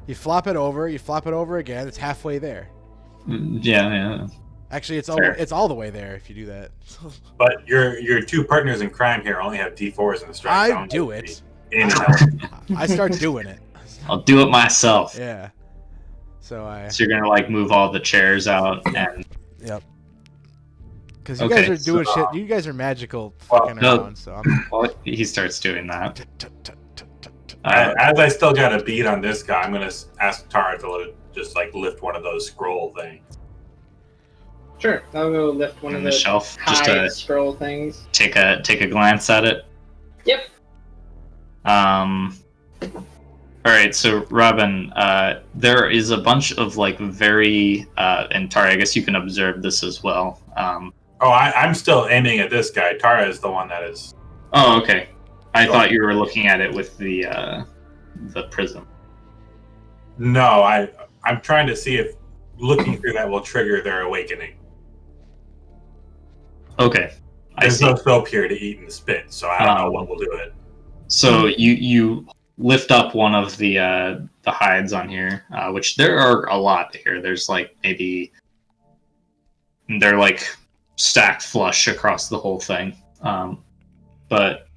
You flop it over again. It's halfway there. Yeah. Actually, Fair. it's all the way there if you do that. But your two partners in crime here only have D4s in the strength. I do it. I start doing it. I'll do it myself. Yeah. So you're gonna like move all the chairs out and. Yep. Because you guys are doing shit. You guys are magical fucking around. So Well, he starts doing that. As I still got a beat on this guy, I'm gonna ask Tara to just like lift one of those scroll things. Sure, I'll go lift one of the shelf. high Just scroll things. take a glance at it. Yep. All right, so Robin, there is a bunch of like very and Tara, I guess you can observe this as well. I'm still aiming at this guy. Tara is the one that is. Oh, okay. I thought you were looking at it with the prism. No, I'm trying to see if looking through that will trigger their awakening. Okay. There's no soap here to eat and spit, so I don't know what will do it. So you lift up one of the hides on here, which there are a lot here. There's like maybe they're like stacked flush across the whole thing, but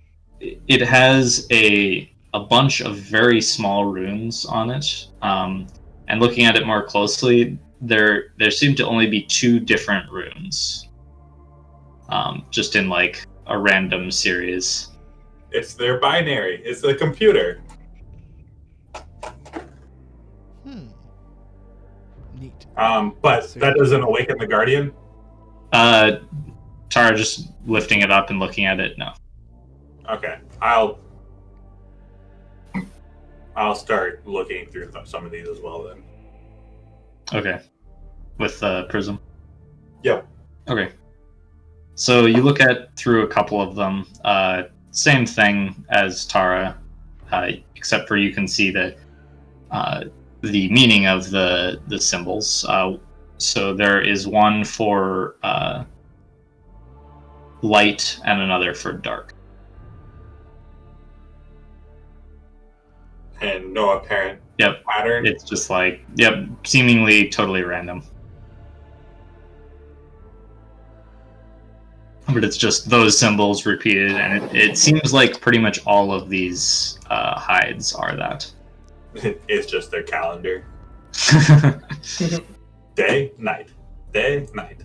it has a bunch of very small runes on it. And looking at it more closely, there seem to only be 2 different runes. Just in like a random series. It's their binary. It's the computer. Neat. But that doesn't awaken the Guardian? Tara just lifting it up and looking at it, no. Okay. I'll start looking through some of these as well then. Okay. With the prism? Yep. Okay. So you look through a couple of them. Same thing as Tara, except for you can see the meaning of the symbols. So there is one for light and another for dark. And no apparent pattern? It's just like, seemingly totally random. But it's just those symbols repeated, and it seems like pretty much all of these hides are that. It's just their calendar. Day, night. Day, night.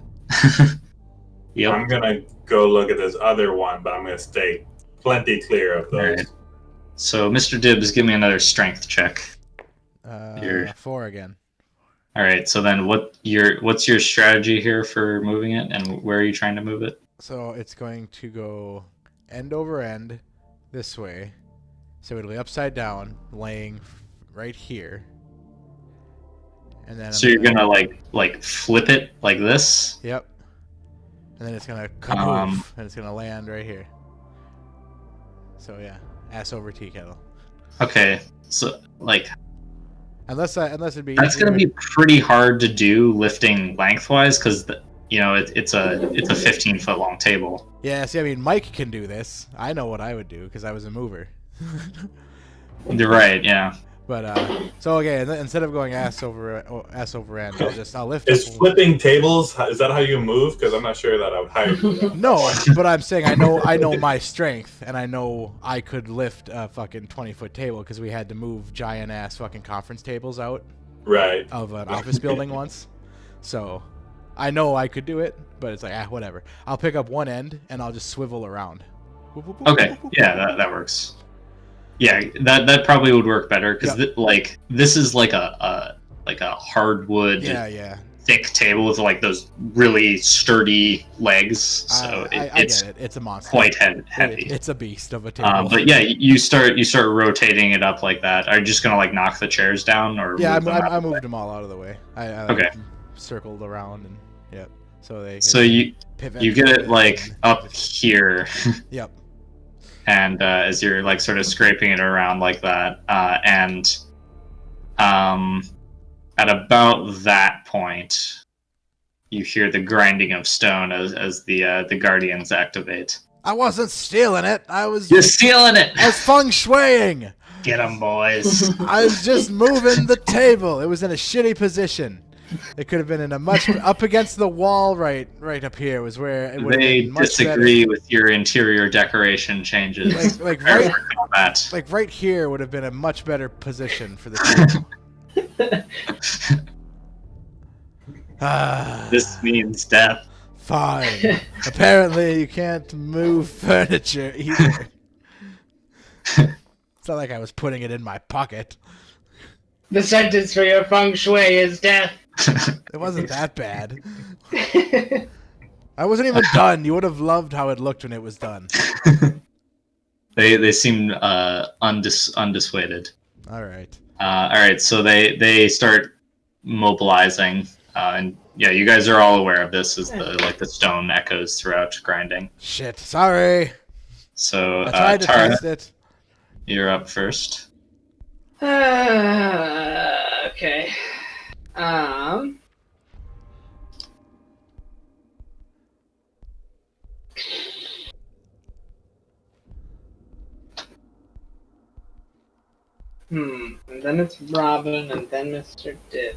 Yep. I'm going to go look at this other one, but I'm going to stay plenty clear of those. Right. So, Mr. Dibbs, give me another strength check. 4 again. All right. So then, what's your strategy here for moving it, and where are you trying to move it? So it's going to go end over end this way. So it'll be upside down, laying right here. And then you're gonna like flip it like this. Yep. And then it's gonna come and it's gonna land right here. So yeah, ass over tea kettle. Okay. So like. Unless it'd be. That's gonna be pretty hard to do lifting lengthwise because it's a 15-foot long table. Yeah, see, I mean, Mike can do this. I know what I would do because I was a mover. You're right, yeah. But so okay, instead of going ass over end, I'll lift. Is flipping tables? Is that how you move? Because I'm not sure that I would hire you. No, but I'm saying I know my strength, and I know I could lift a fucking 20-foot table because we had to move giant ass fucking conference tables out. Right. Of an office building once, so. I know I could do it, but it's like, whatever. I'll pick up one end, and I'll just swivel around. Okay, yeah, that works. Yeah, that probably would work better, because this is like a hardwood, thick table with like those really sturdy legs, so it's get it. It's a monster. Quite heavy. It's a beast of a table. But yeah, you start rotating it up like that. Are you just gonna like knock the chairs down, or I moved them all out of the way. I circled around and so you get it like up here. Yep. And as you're like sort of scraping it around like that, and at about that point, you hear the grinding of stone as the guardians activate. I wasn't stealing it. You're stealing it. I was feng shuiing. Get 'em, boys. I was just moving the table. It was in a shitty position. It could have been in a much up against the wall, right up here was where it would have They been much disagree with your interior decation changes. Like Prepare right, for combat. like right here would have been a much better position for the table. This means death. Fine. Apparently, you can't move furniture either. It's not like I was putting it in my pocket. The sentence for your feng shui is death. It wasn't that bad. I wasn't even done. You would have loved how it looked when it was done. They seem undissuaded. All right. All right, so they start mobilizing, and yeah, you guys are all aware of this as the stone echoes throughout grinding. Shit. Sorry. So I tried to Tara, test it. you're up first. Okay. And then it's Robin, and then Mr. Dib.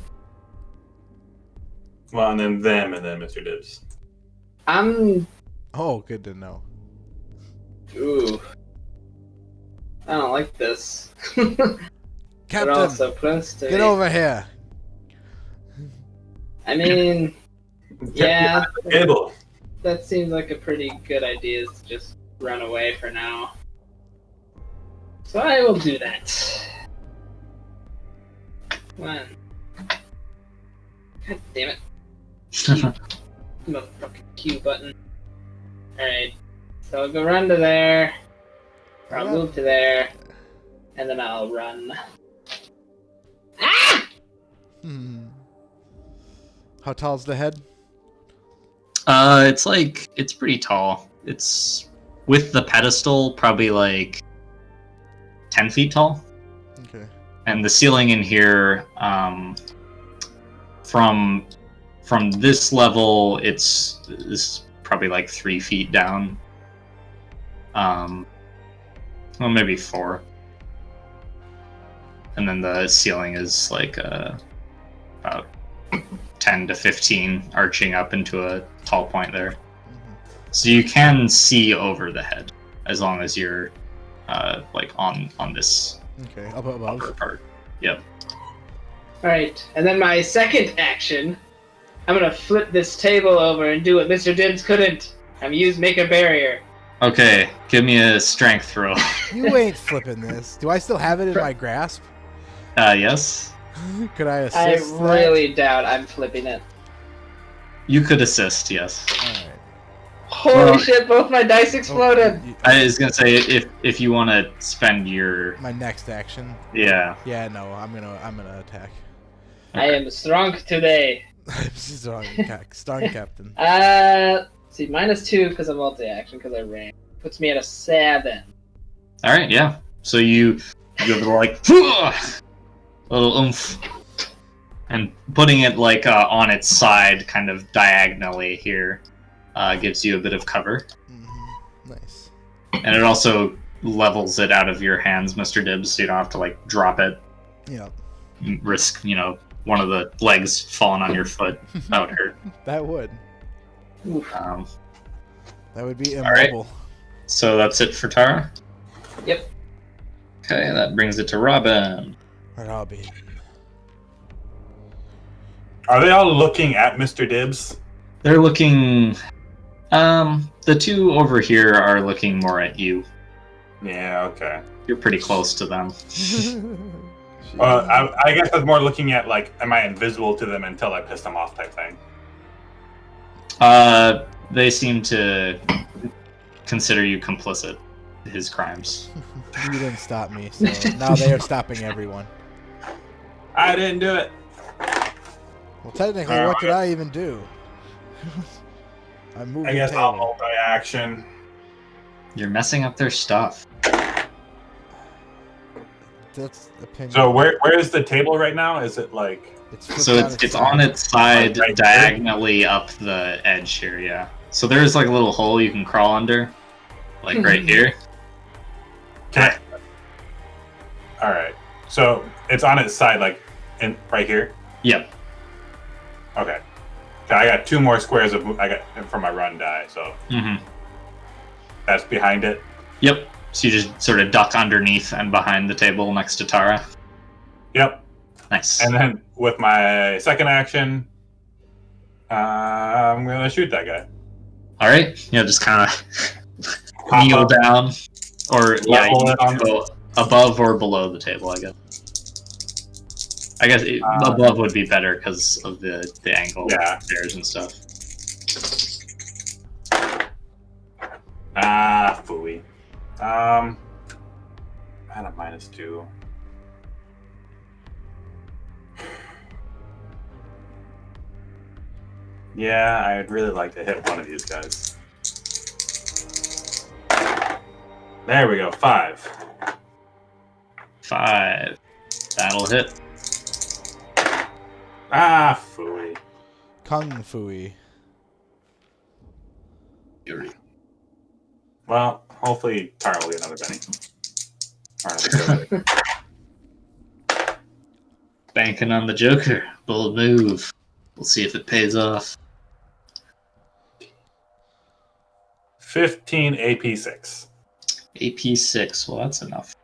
Well, and then them, and then Mr. Dibs. Oh, good to know. Ooh. I don't like this. But Captain, also close to get me. over here. I mean, yeah, Table. that seems like a pretty good idea, is to just run away for now. So I will do that. One. God damn it. Motherfucking Q button. Alright. So I'll go run to there. Or I'll move to there. And then I'll run. Ah! How tall's the head? It's pretty tall. It's with the pedestal, probably like 10 feet tall. Okay. And the ceiling in here, from this level, it's probably like 3 feet down. Well, maybe 4. And then the ceiling is like about 10 to 15, arching up into a tall point there. So you can see over the head as long as you're like on this Okay, up above. upper part. Yep. Alright, and then my second action, I'm gonna flip this table over and do what Mr. Dims couldn't. Make a barrier. Okay, give me a strength roll. You ain't flipping this. Do I still have it in my grasp? Yes. Could I assist? I that? really doubt I'm flipping it. You could assist, yes. Alright. Holy shit, both my dice exploded! I was gonna say if you want to spend your My next action. yeah. Yeah, no, I'm gonna attack. I am strong today. Strong captain. See, -2 because of multi-action, because I ran. Puts me at a 7. All right, yeah. So you have the like a little oomph, and putting it like on its side, kind of diagonally here, gives you a bit of cover, Nice. and it also levels it out of your hands, Mr. Dibbs, so you don't have to like drop it. Yeah. Risk one of the legs falling on your foot. That would hurt. That would. That would be right. immobile. So that's it for Tara? Yep. Okay, that brings it to Robin. Robin. Are they all looking at Mr. Dibbs? They're looking... the two over here are looking more at you. Yeah, okay. You're pretty close to them. I guess I was more looking at, like, am I invisible to them until I piss them off type thing? They seem to consider you complicit in his crimes. You didn't stop me, so now they are stopping everyone. I didn't do it. Well, technically, what did I even do? I moved I the guess I'll table. multi-action. You're messing up their stuff. That's opinion. So where is the table right now? Is it like... So it's on its side, Right diagonally up the edge here, yeah. So there's like a little hole you can crawl under, like right here. Okay. All right. So it's on its side, like right here. Yep. Okay. I got 2 more squares I got from my run die, so that's behind it. Yep. So you just sort of duck underneath and behind the table next to Tara. Yep. Nice. And then with my second action, I'm gonna shoot that guy. All right. Yeah, just kind of kneel up. down, or yeah, you it on. go above or below the table. I guess. Above would be better because of the angle, stairs and stuff. Phooey. At a -2. Yeah, I'd really like to hit one of these guys. There we go, 5. 5. That'll hit. Phooey. Kung Fooey. Well, hopefully Tara will get another Benny. Or another Joker. Banking on the Joker. Bold move. We'll see if it pays off. 15 AP6. AP6. Well, that's enough.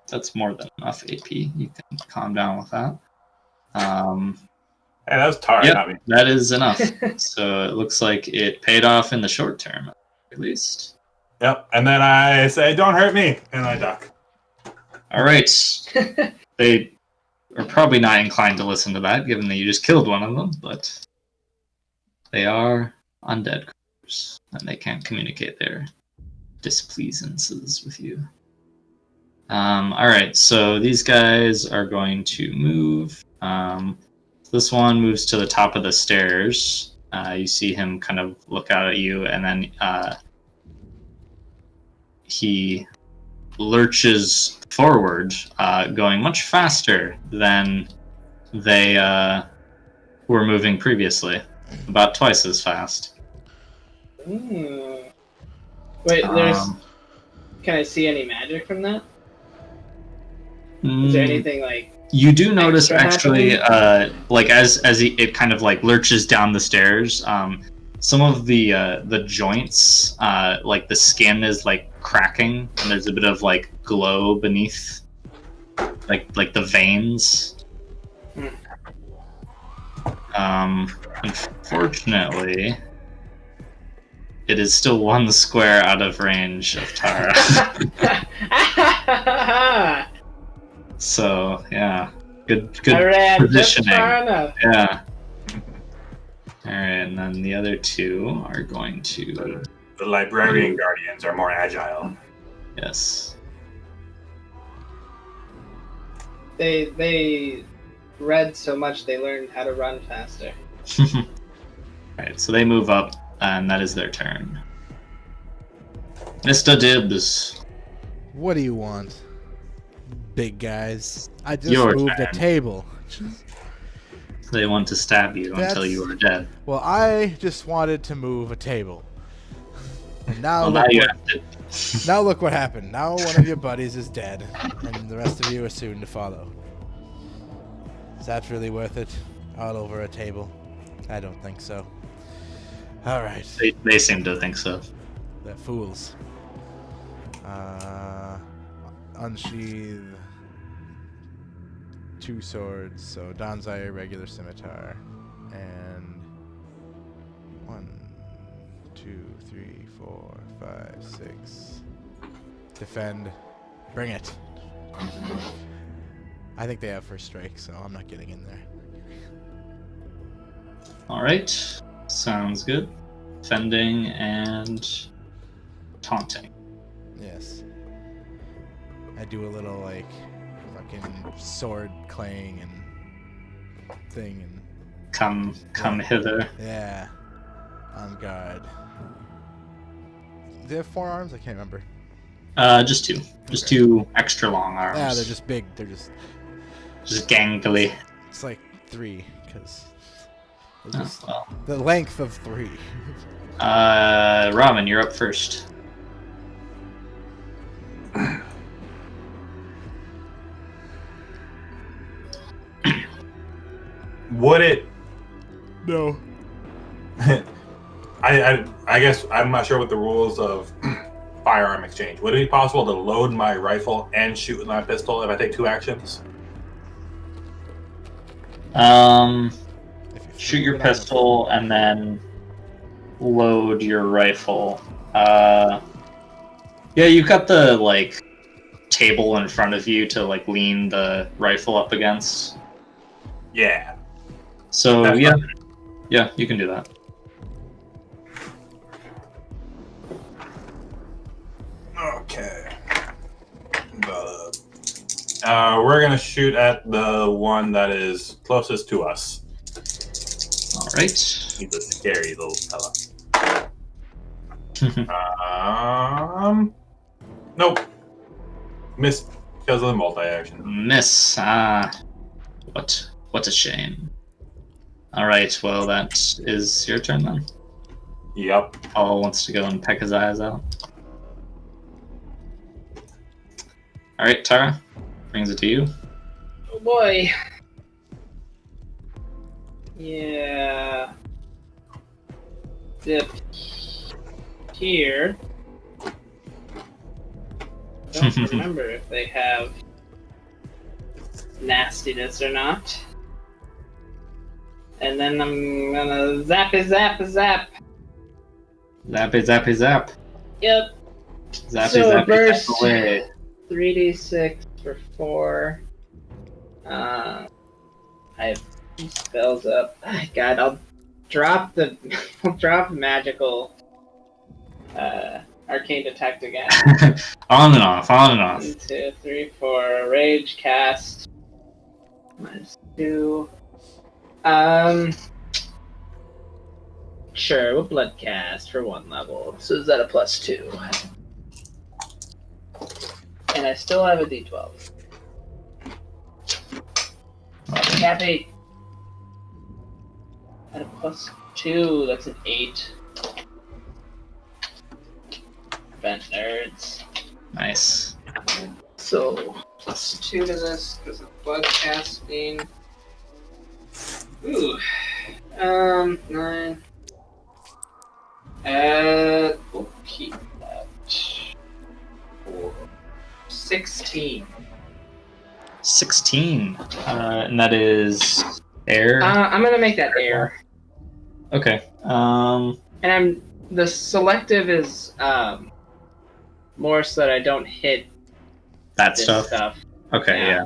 That's more than enough AP. You can calm down with that. Hey, that was Tara, not me. That is enough. So it looks like it paid off in the short term, at least. Yep, and then I say, "Don't hurt me," and I duck. All right. They are probably not inclined to listen to that, given that you just killed one of them, but they are undead creatures, and they can't communicate their displeasances with you. All right, so these guys are going to move. This one moves to the top of the stairs. You see him kind of look out at you, and then he lurches forward, going much faster than they were moving previously. About twice as fast. Wait, there's... Can I see any magic from that? Is there anything like... You do notice actually, like as it kind of like lurches down the stairs, some of the joints, like the skin is like cracking, and there's a bit of like glow beneath, like the veins. Unfortunately, it is still 1 square out of range of Tara. So yeah, good positioning. Yeah. All right, and then the other 2 are going to. The librarian guardians are more agile. Yes. They read so much they learned how to run faster. All right, so they move up, and that is their turn. Mr. Dibbs. What do you want, big guys? I just Your moved turn. a table. They want to stab you until you are dead. Well, I just wanted to move a table. And now, Well, now you have to. now look what happened. Now one of your buddies is dead, and the rest of you are soon to follow. Is that really worth it? All over a table? I don't think so. All right. They seem to think so. They're fools. Unsheathe 2 swords, so Donzai regular scimitar, and 1, 2, 3, 4, 5, 6. Defend. Bring it. I think they have first strike, so I'm not getting in there. All right, sounds good. Fending and taunting. Yes. I do a little like fucking sword clang and thing and Come hither. yeah. On guard. Do they have 4 arms? I can't remember. Just 2. Just 2 extra long arms. Yeah, they're just big. They're just gangly. it's like 3 because Well. the length of 3. Ramen, you're up first. Would it? No. I guess I'm not sure what the rules of firearm exchange. Would it be possible to load my rifle and shoot with my pistol if I take 2 actions? If you Shoot threw your it on the pistol floor. and then load your rifle. Yeah, you've got the like table in front of you to like lean the rifle up against. Yeah. So That's yeah, fine. yeah, you can do that. Okay. We're gonna shoot at the one that is closest to us. All right. He's a scary little fella. Nope. Missed because of the multi-action. Miss. What a shame. All right. Well, that is your turn then. Yep. Paul wants to go and peck his eyes out. All right, Tara, brings it to you. Oh boy. Yeah. Dip here. I don't remember if they have nastiness or not. And then I'm gonna zappy zap zap. Zappy, zappy, zap. Yep. Zappy, So zappy, burst. zap away. 3d6 for 4. I have 2 spells up. God, I'll drop the magical arcane detect again. On and off, on and off. 1, 2, 3, 4. Rage cast. -2. Sure, we'll blood cast for 1 level. So is that a +2? And I still have a d12. Happy. At a +2, that's an 8. Prevent nerds. Nice. So, +2 to this because of blood casting. Ooh. 9. We'll keep that. 16. 16. And that is air. I'm gonna make that air. Okay. And the selective is more so that I don't hit That this stuff. stuff. Okay, Yeah. yeah.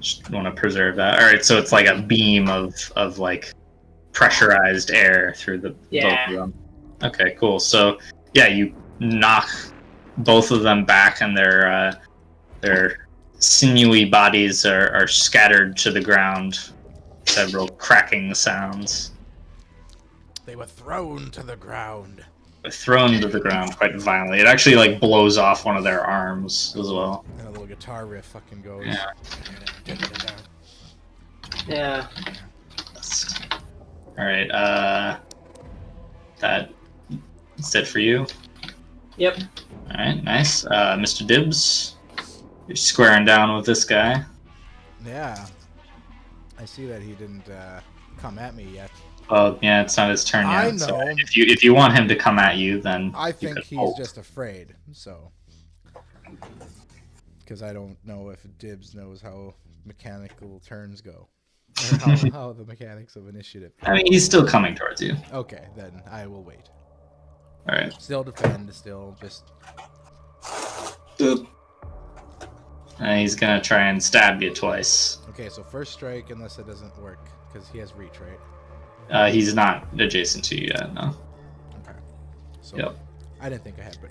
Just want to preserve that. All right, so it's like a beam of like pressurized air through the Yeah. both of them. Okay, cool. So yeah, you knock both of them back, and their sinewy bodies are scattered to the ground. Several cracking sounds. They were thrown to the ground. Thrown to the ground quite violently. It actually like blows off one of their arms as well. And a little guitar riff fucking goes. Yeah. Yeah. All right. That's it for you. Yep. All right. Nice. Mr. Dibbs, you're squaring down with this guy. Yeah. I see that he didn't come at me yet. Well, yeah, it's not his turn yet. I know. So if you want him to come at you, then I you think could he's hope. just afraid, so. Because I don't know if Dibbs knows how mechanical turns go. Or how the mechanics of initiative. I mean, he's still coming towards you. Okay, then I will wait. All right. Still defend, still just. Boop. And he's gonna try and stab you twice. Okay, so first strike unless it doesn't work, because he has reach, right? He's not adjacent to you yet, no. Okay. So Yep. I didn't think I had, but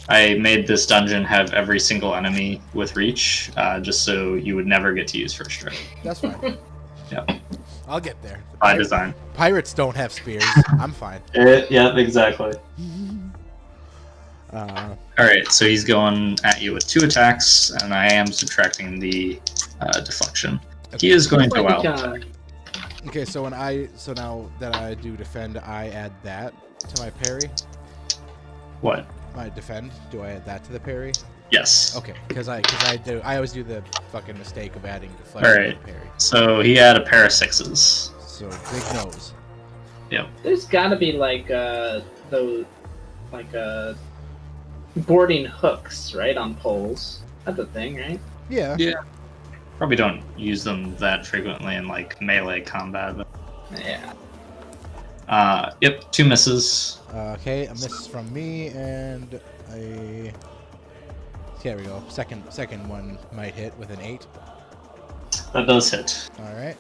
I made this dungeon have every single enemy with reach, just so you would never get to use first strike. that's fine. Yep. I'll get there. The By design. Pirates don't have spears. I'm fine. Yep, exactly. Uh, Alright, so he's going at you with 2 attacks, and I am subtracting the deflection. He is going to wild attack. okay, so now that I do defend, I add that to my parry. What? My defend. Do I add that to the parry? Yes. Okay, because I always do the fucking mistake of adding deflection Alright. to the parry. So he had a pair of 6s. So big nose. Yep. There's gotta be boarding hooks, right, on poles. That's a thing, right? Yeah. Yeah. Probably don't use them that frequently in like melee combat. But... Yeah. Yep, 2 misses. Okay, a miss from me and a. There we go. Second one might hit with an 8. That does hit. All right.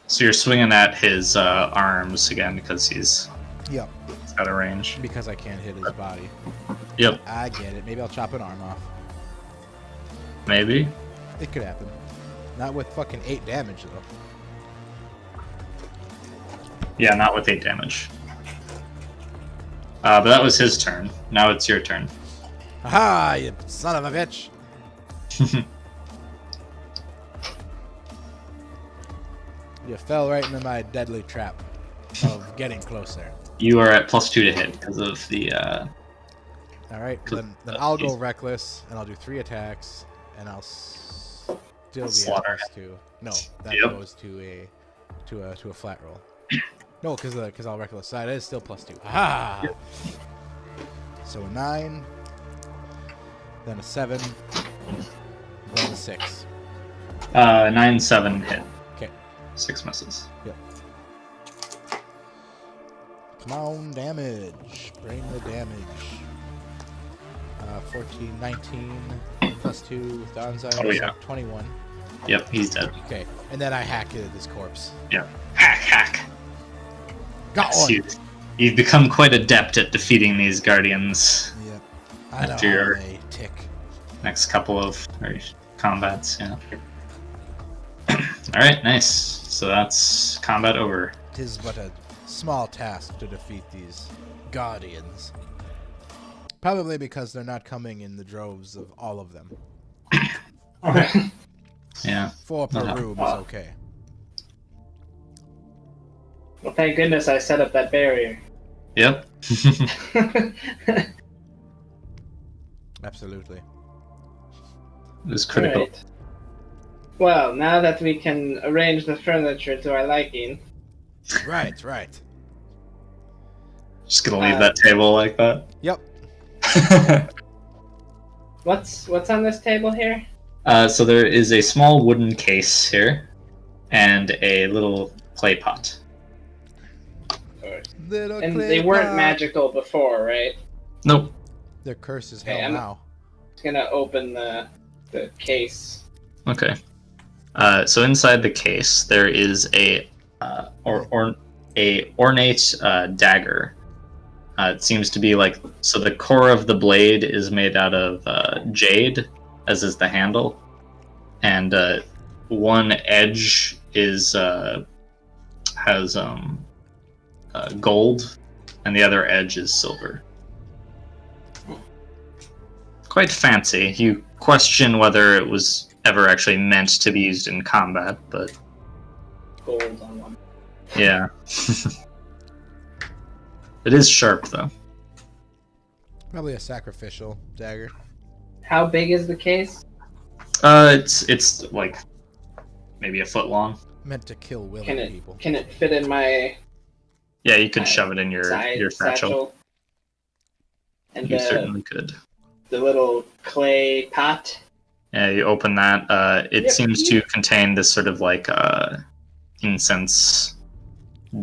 So you're swinging at his arms again because he's Yep. out of range. Because I can't hit his body. Yep, I get it. Maybe I'll chop an arm off. maybe. It could happen. Not with fucking 8 damage though. Yeah, not with 8 damage. But that was his turn. Now it's your turn. Aha! You son of a bitch! You fell right into my deadly trap of getting closer. You are at +2 to hit because of the. All right, then I'll go reckless and I'll do 3 attacks and I'll still be at Slaughter. +2. No, that Yep. goes to a flat roll. No, because I'll reckless side is still +2. Aha! Yep. So a 9, then a 7, then a 6. 9, 7 hit. Okay. 6 misses. Come on, damage. Bring the damage. 14, 19, +2 with downside. Oh, yeah. 21. Yep, he's dead. Okay, and then I hack it at this corpse. Yep. Hack. Got one! You've become quite adept at defeating these guardians. Yep. I know After your- how they tick. Next couple of combats, yeah. Alright, nice. So that's combat over. Tis but a small task to defeat these guardians. Probably because they're not coming in the droves of all of them. Okay. Yeah. 4 per Uh-huh. room is okay. Well, thank goodness I set up that barrier. Yep. Absolutely. It was critical. Alright. Well, now that we can arrange the furniture to our liking, Right. Just gonna leave that table like that. Yep. what's on this table here? So there is a small wooden case here, and a little clay pot. Little And clay they weren't pot. magical before, right? Nope. Their curse is Okay, hell I'm- now. Just gonna open the case. Okay. So inside the case there is a ornate dagger. It seems to be like, so the core of the blade is made out of jade, as is the handle, and one edge is has gold, and the other edge is silver. Quite fancy. You question whether it was ever actually meant to be used in combat, but Gold on one. yeah. It is sharp though. Probably a sacrificial dagger. How big is the case? It's like maybe a foot long. Meant to kill willing Can it people. can it fit in my Yeah, you could shove it in your side satchel. And You certainly could. the little clay pot. Yeah, you open that. It Yep. seems to contain this sort of like incense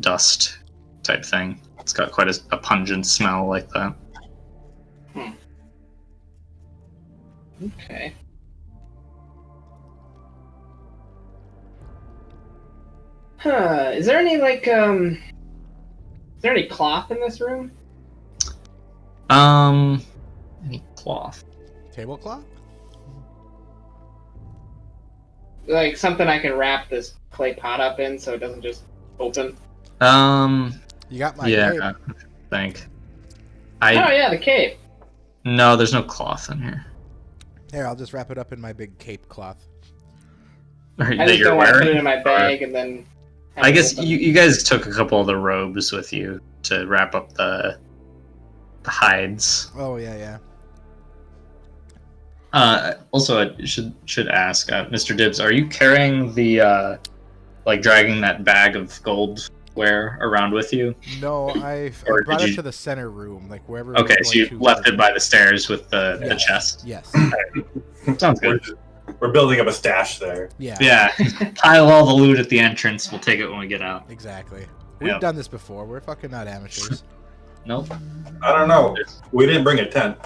dust type thing. It's got quite a pungent smell like that. Okay. Huh. Is there any is there any cloth in this room? Any cloth? Tablecloth? Like something I can wrap this clay pot up in so it doesn't just open? You got my Yeah, cape. I think. Oh yeah, the cape. No, there's no cloth in here. Here, I'll just wrap it up in my big cape cloth. Or I that just you're don't want to put it wearing. in my bag and then. have I it guess open. you guys took a couple of the robes with you to wrap up the hides. Oh, yeah. Also, I should ask, Mr. Dibbs, are you carrying the dragging that bag of goldware around with you? No, I Or brought did it you- to the center room, like wherever. Okay, we're so going you to left for it by the stairs with the Yes. chest. Yes. Sounds good. We're building up a stash there. Yeah. Yeah, pile all the loot at the entrance. We'll take it when we get out. Exactly. We've Yep. done this before. We're fucking not amateurs. Nope. I don't know. We didn't bring a tent.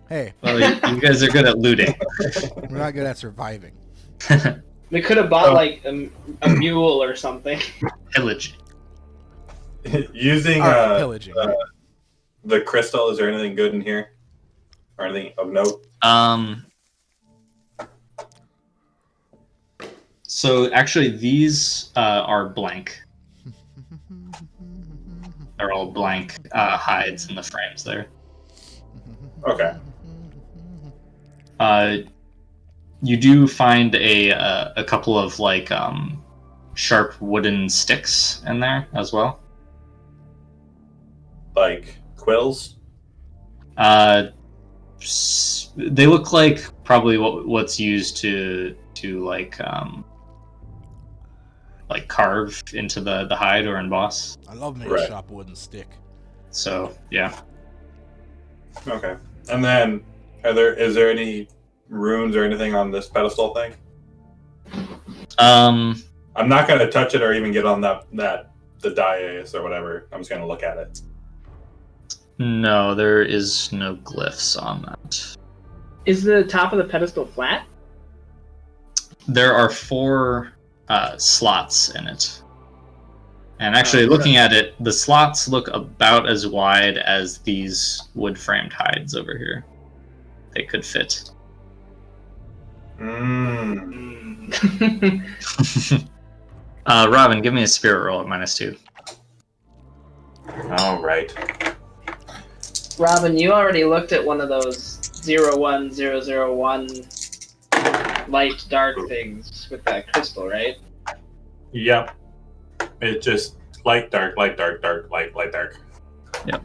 Hey, Well, you guys are good at looting. we're not good at surviving. We could have bought like a mule or something. Pillage. Using Pillaging. the crystal, is there anything good in here? Or anything of note? So actually, these are blank. They're all blank hides in the frames there. Okay. You do find a couple of sharp wooden sticks in there as well. Like quills? They look like probably what's used to carve into the hide or emboss. I love me a Right. sharp wooden stick. So yeah. Okay. And then is there any runes or anything on this pedestal thing? I'm not gonna touch it or even get on the dais or whatever. I'm just gonna look at it. No, there is no glyphs on that. Is the top of the pedestal flat? There are 4 slots in it. And actually, looking at it, the slots look about as wide as these wood-framed hides over here. They could fit. Robin, give me a spirit roll at -2. All right. Robin, you already looked at one of those 01001 light dark things with that crystal, right? Yep. It's just light, dark, light, dark, dark, light, light, dark. Yep.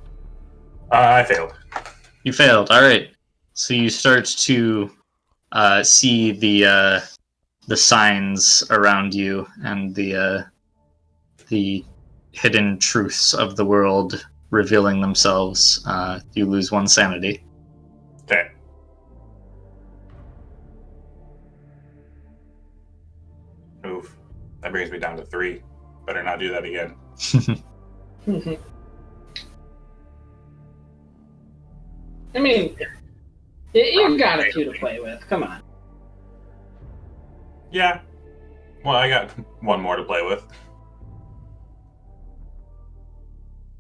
I failed. You failed. All right. So you start to see the signs around you and the hidden truths of the world revealing themselves. You lose 1 sanity. Okay. Oof. That brings me down to 3. Better not do that again. I mean, you got a few to play with. Come on. Yeah. Well, I got 1 more to play with.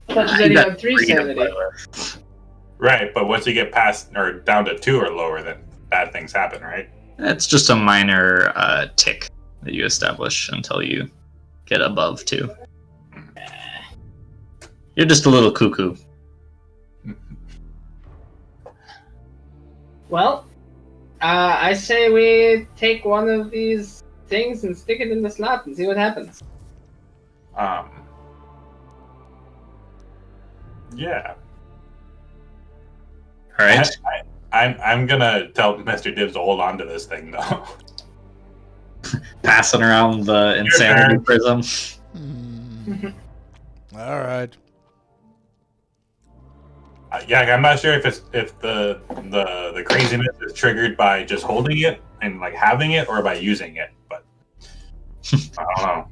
I thought you said you had 3 Three to sanity. play with. Right, but once you get past or down to 2 or lower, then bad things happen, right? It's just a minor tick that you establish until you get above 2. You're just a little cuckoo. Well, I say we take one of these things and stick it in the slot and see what happens. Yeah. All right. I'm gonna tell Mr. Dibbs to hold on to this thing though. Passing around the insanity prism. All right. Yeah, I'm not sure if the craziness is triggered by just holding it and like having it or by using it, but I don't know.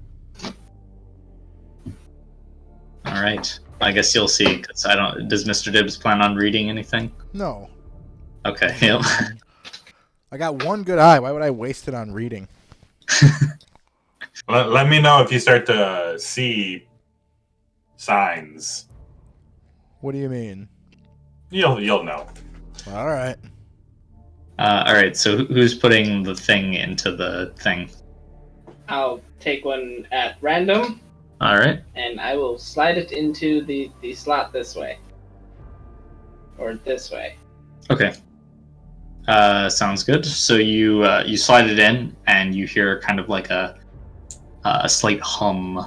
All right. I guess you'll see. Because I don't. Does Mr. Dibbs plan on reading anything? No. Okay. Yep. I got 1 good eye. Why would I waste it on reading? Let me know if you start to see signs. What do you mean? You'll know. All right. All right. So who's putting the thing into the thing? I'll take one at random, All right. and I will slide it into the slot this way. Or this way. Okay. Sounds good. So you slide it in, and you hear kind of like a slight hum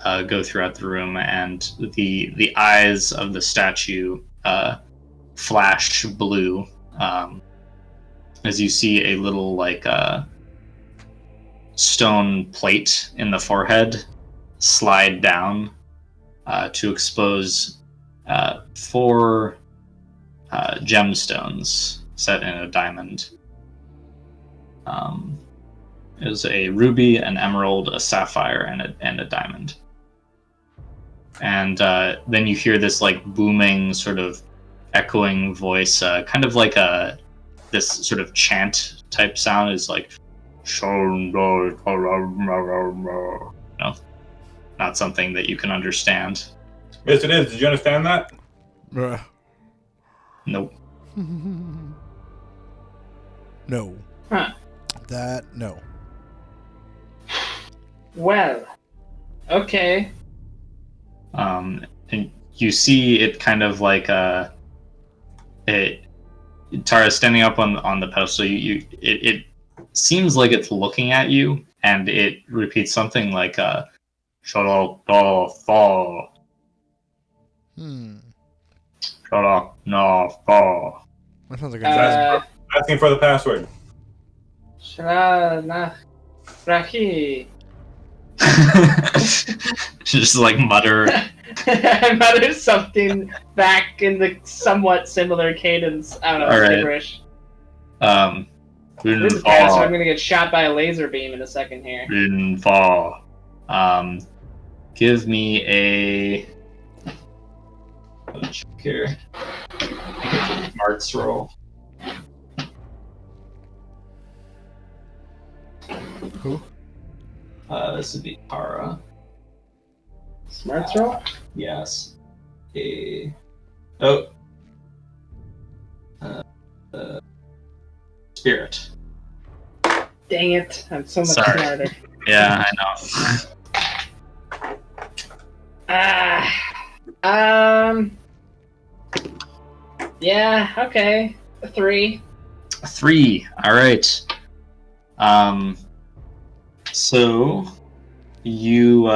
go throughout the room, and the eyes of the statue flash blue, and as you see a little like stone plate in the forehead slide down to expose 4 gemstones set in a diamond. It was a ruby, an emerald, a sapphire, and a diamond. And then you hear this like booming, sort of echoing voice, kind of like this sort of chant type sound. Is like, no, not something that you can understand. Yes, it is. Did you understand that? Bruh. Nope. No. Huh. That, no. Well, okay. And you see it kind of like Tara standing up on the pedestal. It seems like it's looking at you, and it repeats something like "Shut up, no fall. Shut up, no fall." That sounds like a Asking for the password. Rahi. Just like mutter. I muttered something back in the somewhat similar cadence. I don't know, All right. gibberish. This is Fall. bad, so I'm gonna get shot by a laser beam in a second here. Didn't fall. Give me a. Let's check here. I think it's a smarts roll. Who? This would be Tara. Smarts roll? Yes. Spirit. Dang it, I'm so much Sorry. smarter. Yeah, I know. Yeah, okay. A 3. 3. All right. So you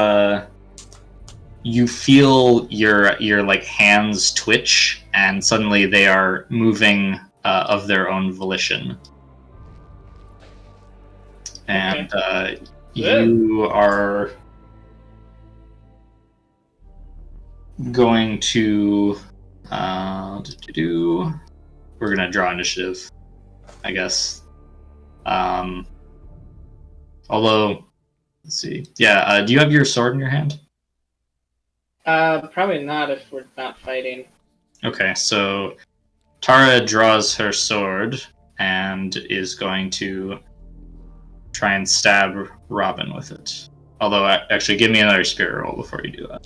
feel your like hands twitch, and suddenly they are moving of their own volition. And you are going to we're gonna draw initiative, I guess. Although, let's see. Yeah, do you have your sword in your hand? Probably not if we're not fighting. Okay, so Tara draws her sword and is going to try and stab Robin with it. Although, actually, give me another spirit roll before you do that.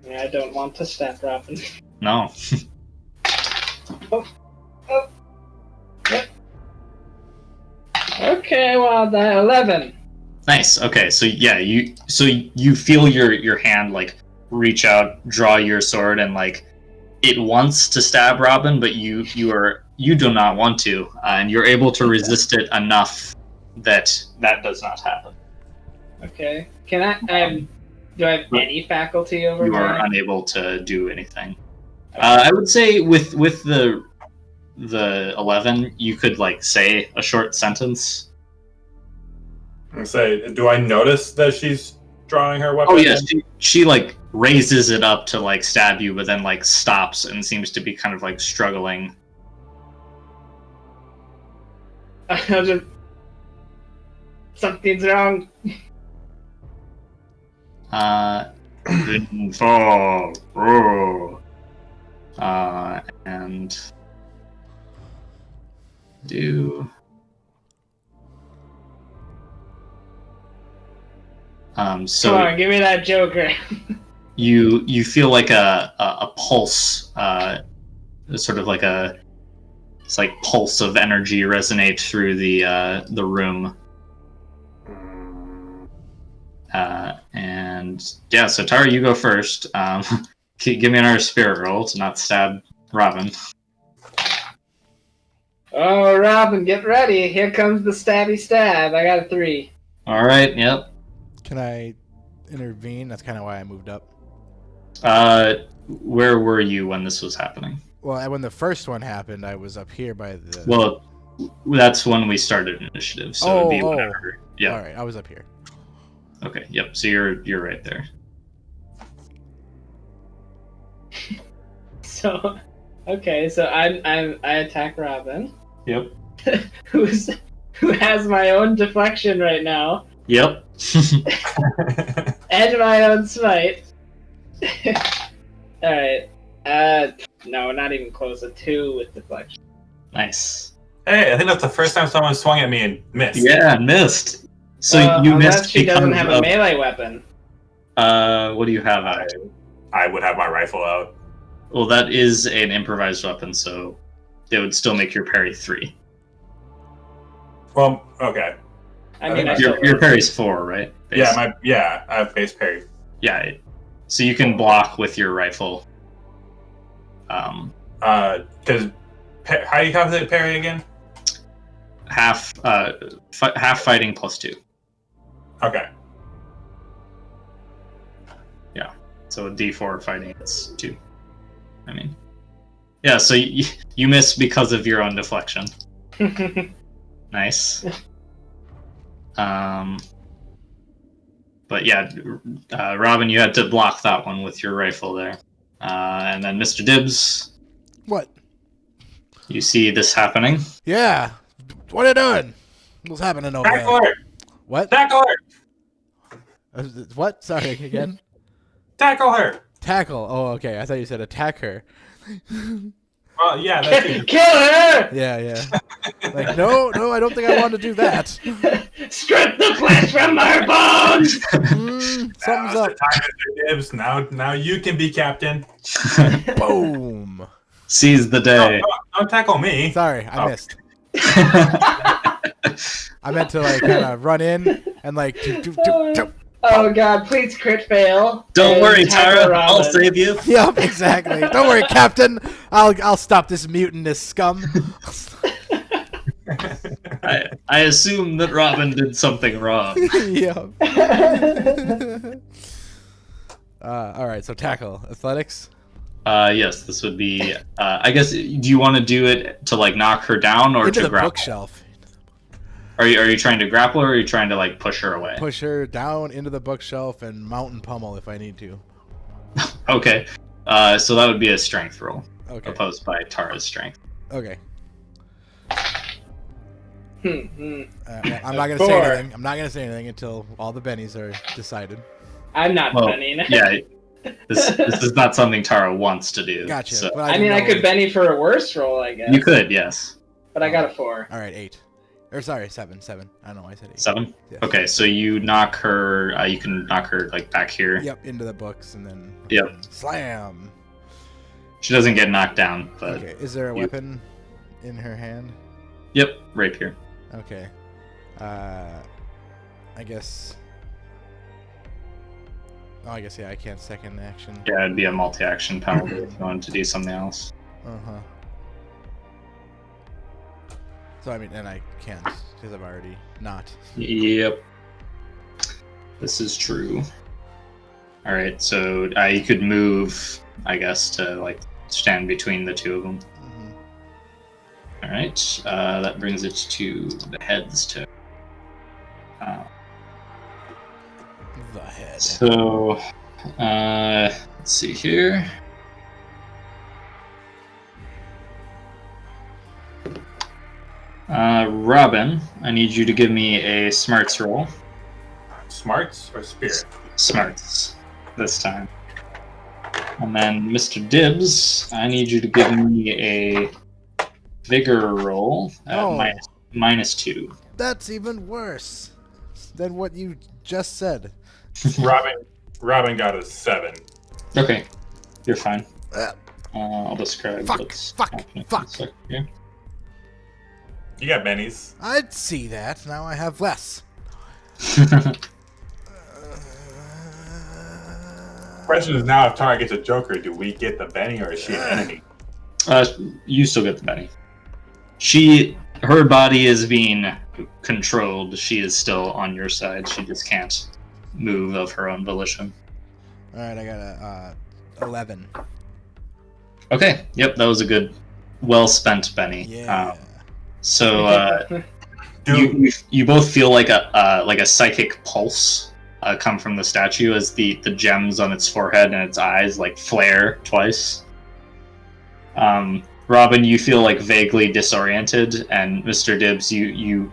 Yeah, I don't want to stab Robin. No. Okay, well, that 11. Nice. Okay, so yeah, you feel your hand like reach out, draw your sword, and like it wants to stab Robin, but you do not want to, and you're able to resist it enough that does not happen. Okay. Can I do I have any faculty over You are my... unable to do anything. I would say with the 11, you could like say a short sentence. And say, do I notice that she's drawing her weapon? Oh yes, she like raises it up to like stab you, but then like stops and seems to be kind of like struggling. Something's wrong. Fall. And do so Come on, give me that Joker. you feel like a pulse, sort of like it's like pulse of energy resonate through the room. And yeah, so Tara, you go first. Give me another spirit roll to not stab Robin. Oh, Robin, get ready. Here comes the stabby stab. I got a 3. All right. Yep. Can I intervene? That's kind of why I moved up. Where were you when this was happening? Well, when the first one happened, I was up here by the... Well, That's when we started initiative, so it'd be whatever. Yeah. All right, I was up here. Okay. Yep. So you're right there. So, okay, so I attack Robin, Yep. who has my own deflection right now, Yep. and my own smite. All right. No, not even close. A 2 with deflection. Nice. Hey, I think that's the first time someone swung at me and missed. Yeah, missed. So you unless missed she doesn't have a of, melee weapon. what do you have out? I would have my rifle out. Well, that is an improvised weapon, so it would still make your parry 3. Well, okay. I mean, Your parry's 4, right? Base. I have base parry. Yeah. So you can block with your rifle. Because how do you calculate parry again? Half fighting plus 2. Okay. Yeah. So a D4 fighting, it's 2. I mean, yeah. So you miss because of your own deflection. Nice. But yeah, Robin, you had to block that one with your rifle there. And then Mr. Dibbs, What? you see this happening. Yeah. What are you doing? What's happening over Tackle there? her! What? Tackle her! What? Sorry, again? Tackle her! Tackle. Oh, okay. I thought you said attack her. Well, yeah, that's it. Kill her! Yeah. Like, no, I don't think I want to do that. Strip the flesh from our bones! Something's Now's up. the time, Mr. Dibbs. Now you can be captain. Boom. Seize the day. Don't tackle me. Sorry, I missed. I meant to like kind of run in and like. Oh god, please crit fail. Don't and worry, tackle Tara. I'll Robin. save you. Yep, exactly. Don't worry, Captain. I'll stop this mutinous scum. I assume that Robin did something wrong. Yep. All right, so tackle athletics. Yes, this would be. I guess. Do you want to do it to like knock her down or Into to the grapple? bookshelf. Are you trying to grapple her or are you trying to like push her away? Push her down into the bookshelf and mountain pummel if I need to. Okay. So that would be a strength roll. Okay. Opposed by Tara's strength. Okay. Hmm. I'm not gonna say anything. I'm not gonna say anything until all the bennies are decided. I'm not Well, Benny. Yeah. This is not something Tara wants to do. Gotcha. So. But I mean, I didn't know could Benny for a worse roll, I guess. You could, yes. But I got a 4. All right, 8. Or sorry, 7. I don't know why I said 8. 7? Yes. Okay, so you knock her. You can knock her like back here. Yep, into the books and then. Yep. Slam. She doesn't get knocked down, but Okay. Is there a weapon in her hand? yep, rapier. Okay. I guess. Oh, I guess yeah. I can't second action. Yeah, it'd be a multi-action penalty if you wanted to do something else. Uh-huh. So I mean, and I can't because I'm already not. Yep. This is true. All right, so you could move, I guess, to like stand between the two of them. Mm-hmm. All right, that brings it to the head's turn. The head. So, let's see here. Robin, I need you to give me a smarts roll. Smarts or spirit? Smarts this time. And then Mr. Dibbs, I need you to give me a vigor roll at Oh. -2. That's even worse than what you just said. Robin got a 7. Okay, you're fine. Uh, I'll describe Fuck, what's fuck, happening fuck. in a sec here. You got bennies. I'd see that. Now I have less. Question is now if Tara gets a Joker, do we get the Benny or is she an enemy? You still get the Benny. Her body is being controlled. She is still on your side. She just can't move of her own volition. All right, I got a 11. Okay. Yep, that was a good, well spent Benny. Yeah. So you both feel like a psychic pulse come from the statue as the gems on its forehead and its eyes like flare twice. Robin, you feel like vaguely disoriented, and Mr. Dibbs, you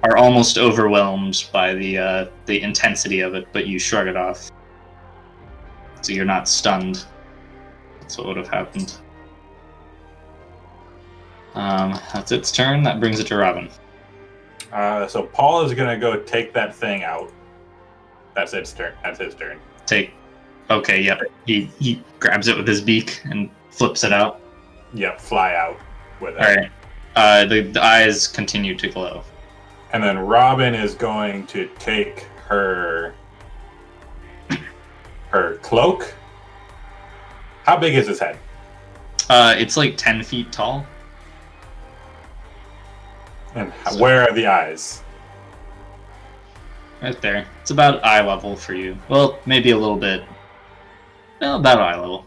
are almost overwhelmed by the intensity of it, but you shrug it off. So you're not stunned. That's what would have happened. That's its turn. That brings it to Robin. So Paul is gonna go take that thing out. That's its turn. That's his turn. Okay, yep. He grabs it with his beak and flips it out. Yep, fly out with it. Alright. The eyes continue to glow. And then Robin is going to take her cloak. How big is his head? It's like 10 feet tall. And where are the eyes? Right there. It's about eye level for you. Well, maybe a little bit. Well, about eye level.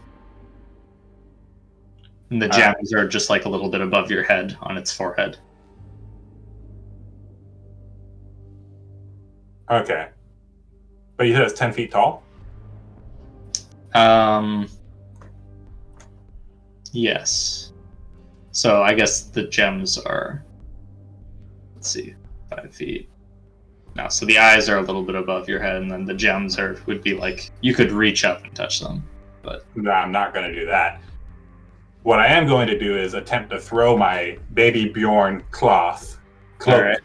And the gems are just like a little bit above your head on its forehead. Okay. But you said it's 10 feet tall? Yes. So I guess the gems are, let's see, 5 feet. No, so the eyes are a little bit above your head, and then the gems would be like, you could reach up and touch them. But No, I'm not going to do that. What I am going to do is attempt to throw my baby Bjorn cloak Alright.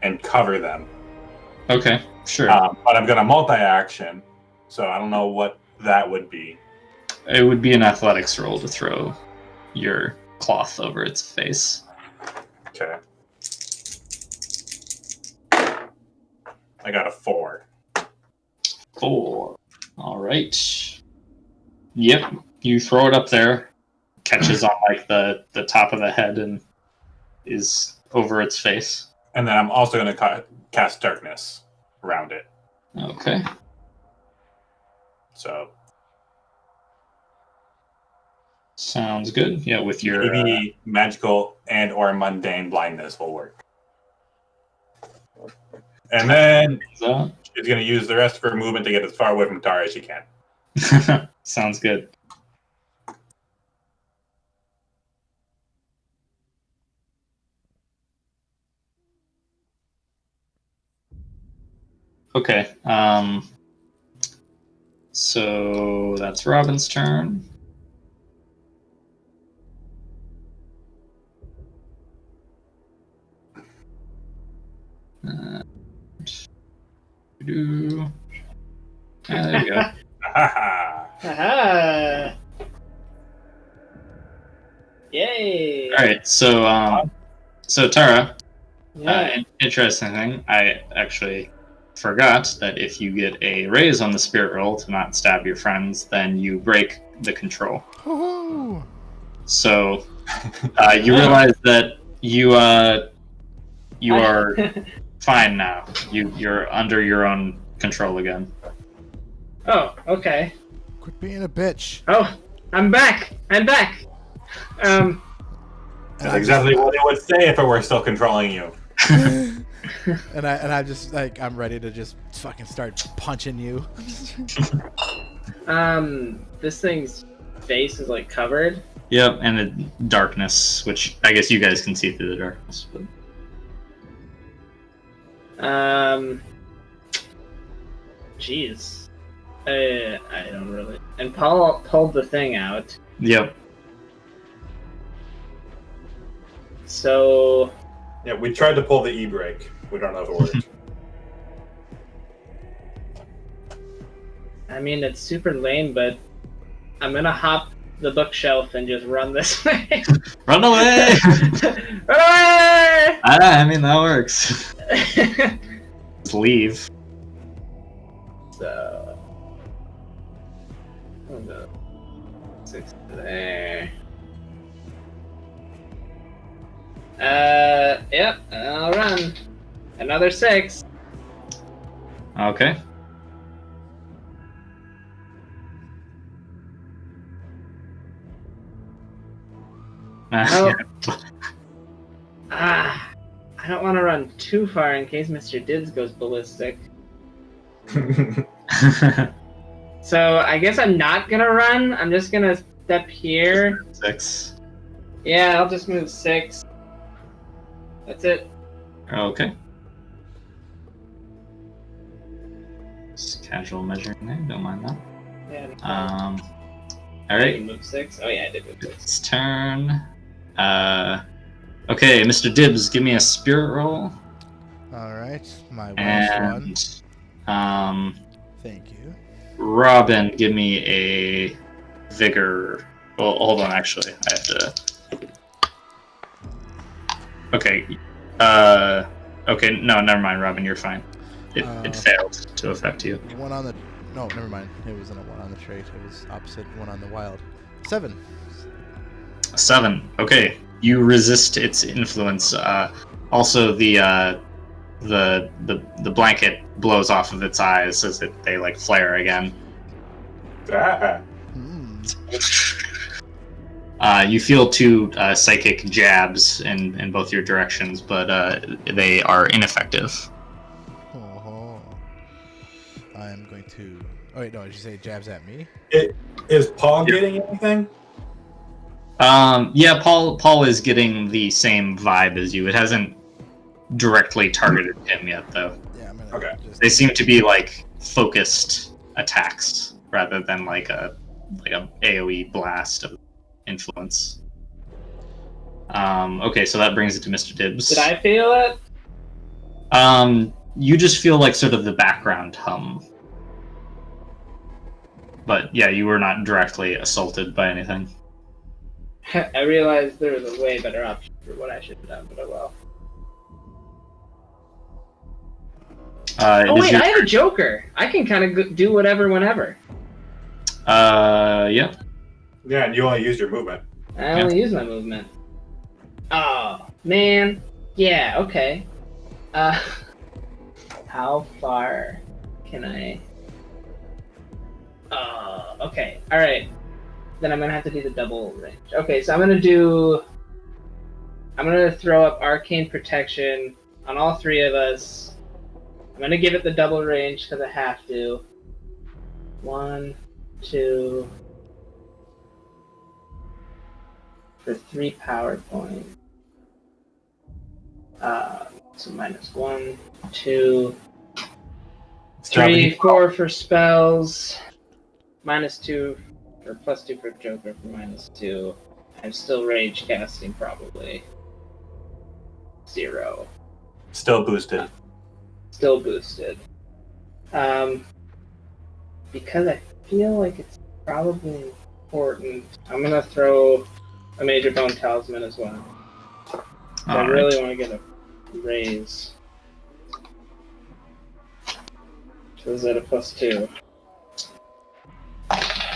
and cover them. Okay, sure. But I'm going to multi-action, so I don't know what that would be. It would be an athletics roll to throw your cloth over its face. Okay. I got a 4. 4. All right. Yep. You throw it up there, catches on like the top of the head, and is over its face. And then I'm also going to cast darkness around it. Okay. So Sounds good. Yeah, with your maybe magical and or mundane blindness will work. And then she's going to use the rest of her movement to get as far away from Tara as she can. Sounds good. Okay. So that's Robin's turn. There you go. Aha! Yay! All right. So Tara, Yeah. interesting thing. I actually forgot that if you get a raise on the spirit roll to not stab your friends, then you break the control. Woohoo! So you realize that you are fine now. You're under your own control again. Oh, okay. Quit being a bitch. Oh, I'm back. I'm back. And That's exactly what it would say if it were still controlling you. and I just like I'm ready to just fucking start punching you. This thing's face is like covered. Yep, and the darkness, which I guess you guys can see through the darkness. But... Jeez. I don't really. And Paul pulled the thing out. Yep. So. Yeah, we tried to pull the e-brake. We don't know if it worked. I mean, it's super lame, but I'm gonna hop the bookshelf and just run this way. Run away! Run away! I mean, that works. Just leave. So. Oh no. 6 there. Yep, I'll run. Another 6. Okay. Oh. too far in case Mr. Dibs goes ballistic. So I guess I'm not gonna run. I'm just gonna step here. 6. Yeah, I'll just move 6. That's it. Okay. Just casual measuring there. Don't mind that. Yeah. All right. Move 6. Oh yeah, I did move 6. It's turn. Okay, Mr. Dibs, give me a spirit roll. All right, my Welsh one. And Thank you. Robin, give me a vigor. Well, hold on. Actually, I have to. Okay. Okay. No, never mind, Robin. You're fine. It failed to affect you. One on the. No, never mind. It wasn't a one on the trait. It was opposite one on the wild. 7. 7. Okay. You resist its influence. Also, the blanket blows off of its eyes as they like flare again. Ah. You feel 2 psychic jabs in both your directions, but they are ineffective. Oh, I am going to. Oh wait, no. Did you say jabs at me? Is Paul getting anything? Yeah, Paul is getting the same vibe as you. It hasn't directly targeted him yet, though. Yeah, I'm gonna. Okay. Just... They seem to be like focused attacks rather than like a AOE blast of influence. Okay, so that brings it to Mr. Dibs. Did I feel it? You just feel like sort of the background hum. But yeah, you were not directly assaulted by anything. I realized there was a way better option for what I should have done, but oh well. Oh wait, I have a Joker. I can kind of do whatever whenever. Yeah. Yeah, and you only used your movement. I only use my movement. Oh, man. Yeah, okay. How far can I... okay. Alright. Then I'm gonna have to do the double range. Okay, so I'm gonna throw up Arcane Protection on all 3 of us. I'm gonna give it the double range because I have to. 1, 2... for 3 power points. So -1, 2, 3, 4 for spells. -2 or +2 for Joker for -2. I'm still rage casting probably. 0. Still boosted. Still boosted. Because I feel like it's probably important, I'm gonna throw a Major Bone Talisman as well. I really want to get a raise. So is that a +2?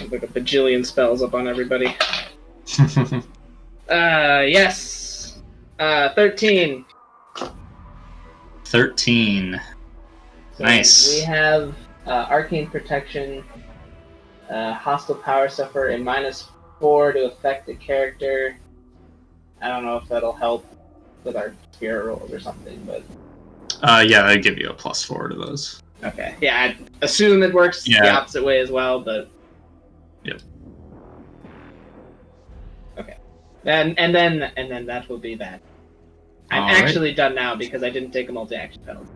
Like a bajillion spells up on everybody. Yes! 13. 13. So Nice. We have Arcane Protection, Hostile Power Suffer, and -4 to affect the character. I don't know if that'll help with our spirit rolls or something, but... Yeah, I give you a +4 to those. Okay. Yeah, I assume it works the opposite way as well, but... Yep. Okay. And then that will be that. I'm actually done now because I didn't take a multi-action penalty.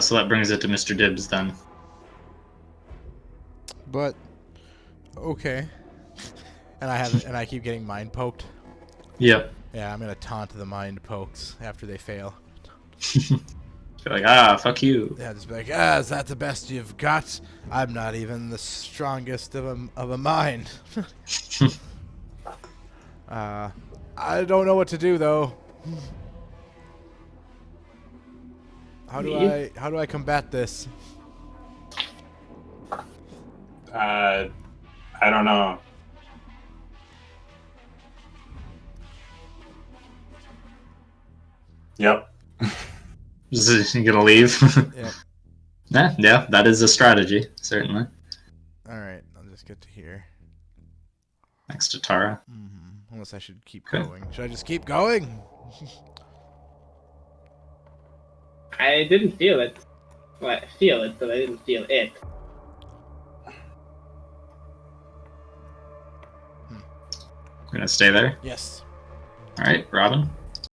So that brings it to Mr. Dibs then. But okay. And I keep getting mind poked. Yep. Yeah, I'm gonna taunt the mind pokes after they fail. You're like, fuck you. Yeah, just be like, is that the best you've got? I'm not even the strongest of a mind. I don't know what to do though. How do I combat this? I don't know. Yep. You gonna leave? Yep. Yeah, that is a strategy, certainly. Alright, I'll just get to here. Next to Tara. Unless I should keep going. Should I just keep going? I didn't feel it. Well, I feel it, but I didn't feel it. We're gonna stay there. Yes. All right, Robin.